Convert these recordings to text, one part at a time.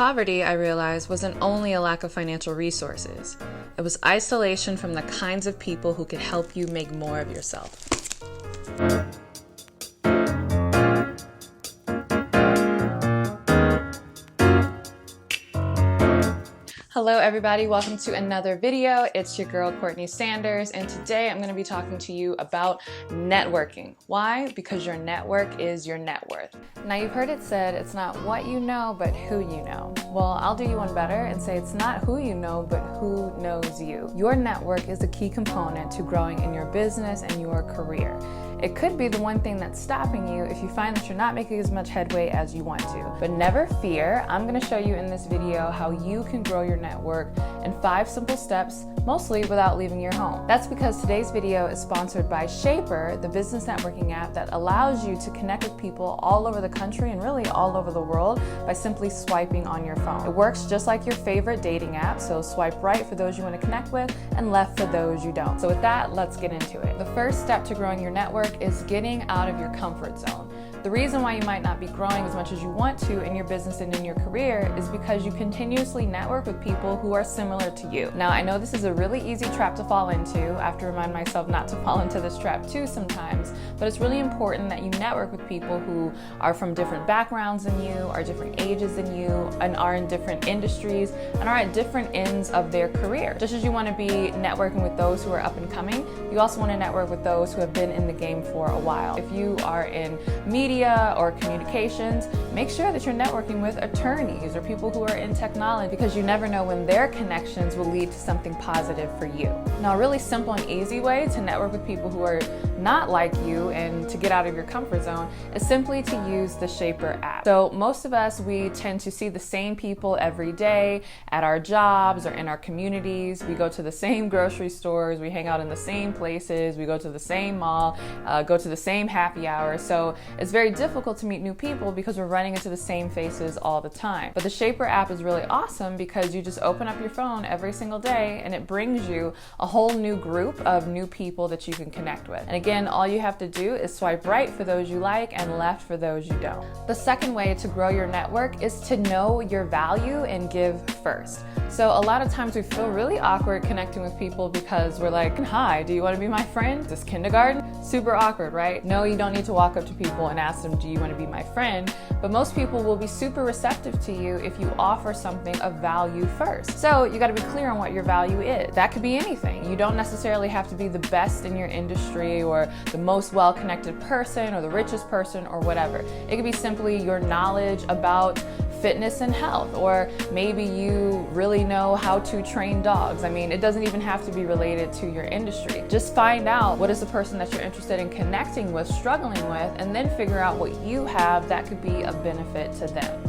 Poverty, I realized, wasn't only a lack of financial resources. It was isolation from the kinds of people who could help you make more of yourself. Hello everybody, welcome to another video. It's your girl Courtney Sanders, and today I'm going to be talking to you about networking. Why? Because your network is your net worth. Now you've heard it said, it's not what you know, but who you know. Well, I'll do you one better and say it's not who you know, but who knows you. Your network is a key component to growing in your business and your career. It could be the one thing that's stopping you if you find that you're not making as much headway as you want to. But never fear, I'm going to show you in this video how you can grow your network in 5 simple steps, mostly without leaving your home. That's because today's video is sponsored by Shaper, the business networking app that allows you to connect with people all over the country and really all over the world by simply swiping on your phone. It works just like your favorite dating app, so swipe right for those you want to connect with and left for those you don't. So with that, let's get into it. The first step to growing your network is getting out of your comfort zone. The reason why you might not be growing as much as you want to in your business and in your career is because you continuously network with people who are similar to you. Now, I know this is a really easy trap to fall into. I have to remind myself not to fall into this trap too sometimes, but it's really important that you network with people who are from different backgrounds than you, are different ages than you, and are in different industries, and are at different ends of their career. Just as you want to be networking with those who are up and coming, you also want to network with those who have been in the game for a while. If you are in media or communications, make sure that you're networking with attorneys or people who are in technology, because you never know when their connections will lead to something positive for you. Now, a really simple and easy way to network with people who are not like you and to get out of your comfort zone is simply to use the Shaper app. So most of us, we tend to see the same people every day at our jobs or in our communities. We go to the same grocery stores, we hang out in the same places, we go to the same mall, go to the same happy hour. So it's very difficult to meet new people because we're running into the same faces all the time. But the Shaper app is really awesome because you just open up your phone every single day and it brings you a whole new group of new people that you can connect with. And again, all you have to do is swipe right for those you like and left for those you don't. The second way to grow your network is to know your value and give first. So a lot of times we feel really awkward connecting with people because we're like, hi, do you want to be my friend? This kindergarten? Super awkward, right? No, you don't need to walk up to people and ask them, do you want to be my friend? But most people will be super receptive to you if you offer something of value first. So you got to be clear on what your value is. That could be anything. You don't necessarily have to be the best in your industry or the most well-connected person or the richest person or whatever. It could be simply your knowledge about fitness and health, or maybe you really know how to train dogs. I mean, it doesn't even have to be related to your industry. Just find out what is the person that you're interested in connecting with, struggling with, and then figure out what you have that could be a benefit to them.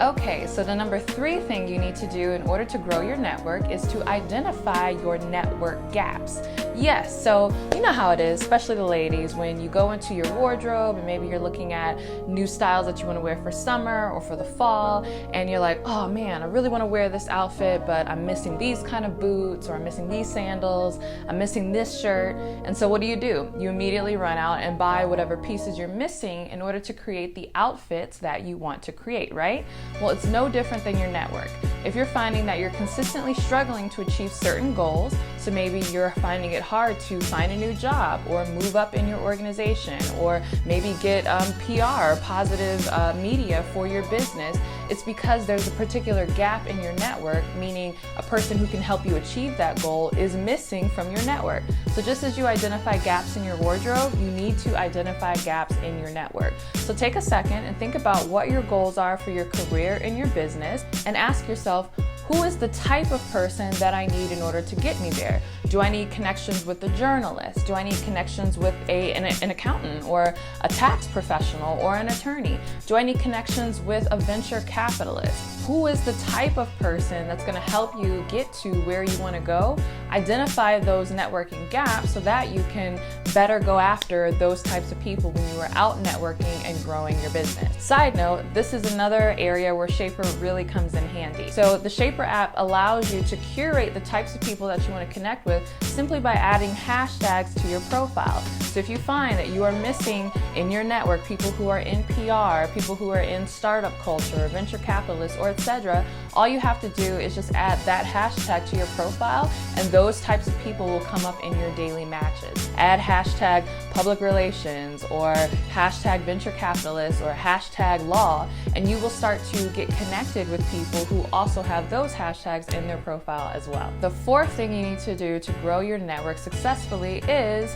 Okay, so the number 3 thing you need to do in order to grow your network is to identify your network gaps. Yes, so you know how it is, especially the ladies, when you go into your wardrobe and maybe you're looking at new styles that you want to wear for summer or for the fall, and you're like, oh man, I really want to wear this outfit, but I'm missing these kind of boots, or I'm missing these sandals, I'm missing this shirt. And so what do? You immediately run out and buy whatever pieces you're missing in order to create the outfits that you want to create, right? Well, it's no different than your network. If you're finding that you're consistently struggling to achieve certain goals, so maybe you're finding it hard to find a new job or move up in your organization, or maybe get PR, positive media for your business, it's because there's a particular gap in your network, meaning a person who can help you achieve that goal is missing from your network. So just as you identify gaps in your wardrobe, you need to identify gaps in your network. So take a second and think about what your goals are for your career and your business, and ask yourself, who is the type of person that I need in order to get me there? Do I need connections with a journalist? Do I need connections with an accountant or a tax professional or an attorney? Do I need connections with a venture capitalist? Who is the type of person that's going to help you get to where you want to go? Identify those networking gaps so that you can better go after those types of people when you are out networking and growing your business. Side note, this is another area where Shaper really comes in handy. So the Shaper Shaper app allows you to curate the types of people that you want to connect with simply by adding hashtags to your profile. So if you find that you are missing in your network people who are in PR, people who are in startup culture, venture capitalists, or etc., all you have to do is just add that hashtag to your profile, and those types of people will come up in your daily matches. Add hashtag public relations, or hashtag venture capitalist, or hashtag law, and you will start to get connected with people who also have those hashtags in their profile as well. The fourth thing you need to do to grow your network successfully is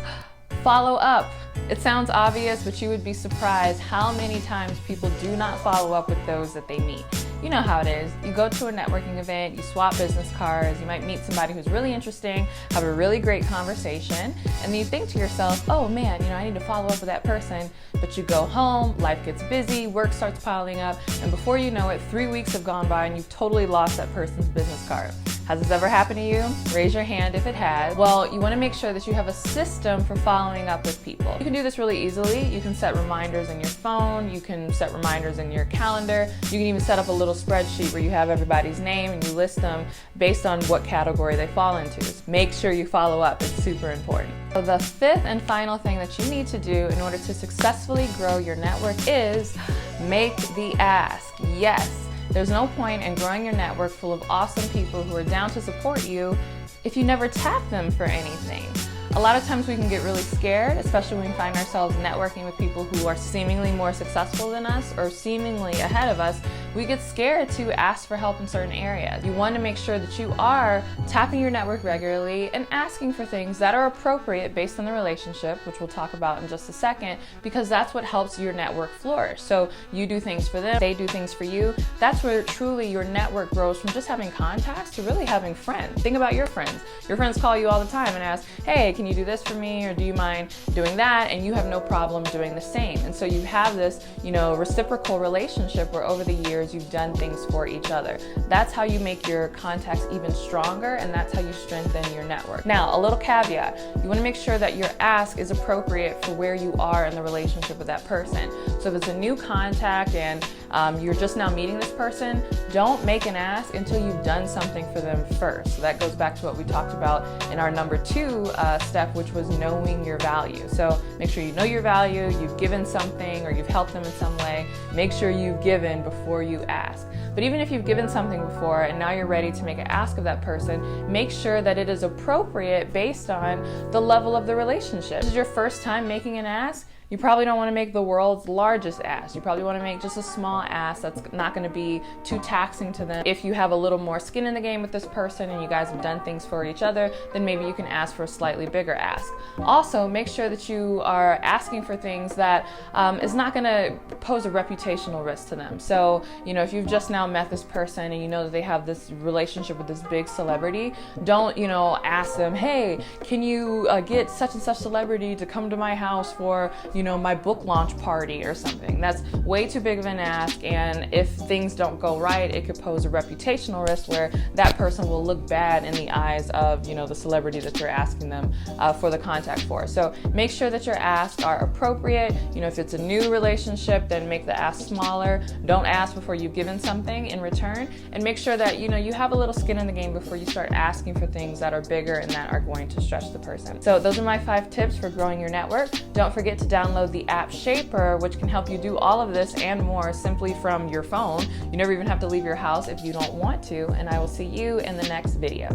follow up. It sounds obvious, but you would be surprised how many times people do not follow up with those that they meet. You know how it is. You go to a networking event, you swap business cards, you might meet somebody who's really interesting, have a really great conversation, and then you think to yourself, oh man, I need to follow up with that person. But you go home, life gets busy, work starts piling up, and before you know it, 3 weeks have gone by and you've totally lost that person's business card. Has this ever happened to you? Raise your hand if it has. Well, you want to make sure that you have a system for following up with people. You can do this really easily. You can set reminders in your phone, you can set reminders in your calendar, you can even set up a little spreadsheet where you have everybody's name and you list them based on what category they fall into. Make sure you follow up, it's super important. So the fifth and final thing that you need to do in order to successfully grow your network is make the ask. Yes. There's no point in growing your network full of awesome people who are down to support you if you never tap them for anything. A lot of times we can get really scared, especially when we find ourselves networking with people who are seemingly more successful than us or seemingly ahead of us. We get scared to ask for help in certain areas. You want to make sure that you are tapping your network regularly and asking for things that are appropriate based on the relationship, which we'll talk about in just a second, because that's what helps your network flourish. So you do things for them, they do things for you. That's where truly your network grows from just having contacts to really having friends. Think about your friends. Your friends call you all the time and ask, hey, can you do this for me, or do you mind doing that? And you have no problem doing the same. And so you have this, reciprocal relationship where over the years you've done things for each other. That's how you make your contacts even stronger, and that's how you strengthen your network. Now, a little caveat, you want to make sure that your ask is appropriate for where you are in the relationship with that person. So if it's a new contact and you're just now meeting this person, don't make an ask until you've done something for them first. So that goes back to what we talked about in our number 2 step, which was knowing your value. So make sure you know your value, you've given something, or you've helped them in some way. Make sure you've given before you ask. But even if you've given something before and now you're ready to make an ask of that person, make sure that it is appropriate based on the level of the relationship. If this is your first time making an ask, you probably don't want to make the world's largest ask. You probably want to make just a small ask that's not going to be too taxing to them. If you have a little more skin in the game with this person and you guys have done things for each other, then maybe you can ask for a slightly bigger ask. Also, make sure that you are asking for things that is not going to pose a reputational risk to them. So, if you've just now met this person and you know that they have this relationship with this big celebrity, don't, ask them, hey, can you get such and such celebrity to come to my house for, my book launch party or something. That's way too big of an ask, and if things don't go right, it could pose a reputational risk where that person will look bad in the eyes of, the celebrity that you're asking them for the contact for. So make sure that your asks are appropriate. If it's a new relationship, then make the ask smaller. Don't ask before you've given something in return, and make sure that, you have a little skin in the game before you start asking for things that are bigger and that are going to stretch the person. So those are my 5 tips for growing your network. Don't forget to download the app Shaper, which can help you do all of this and more simply from your phone. You never even have to leave your house if you don't want to, and I will see you in the next video.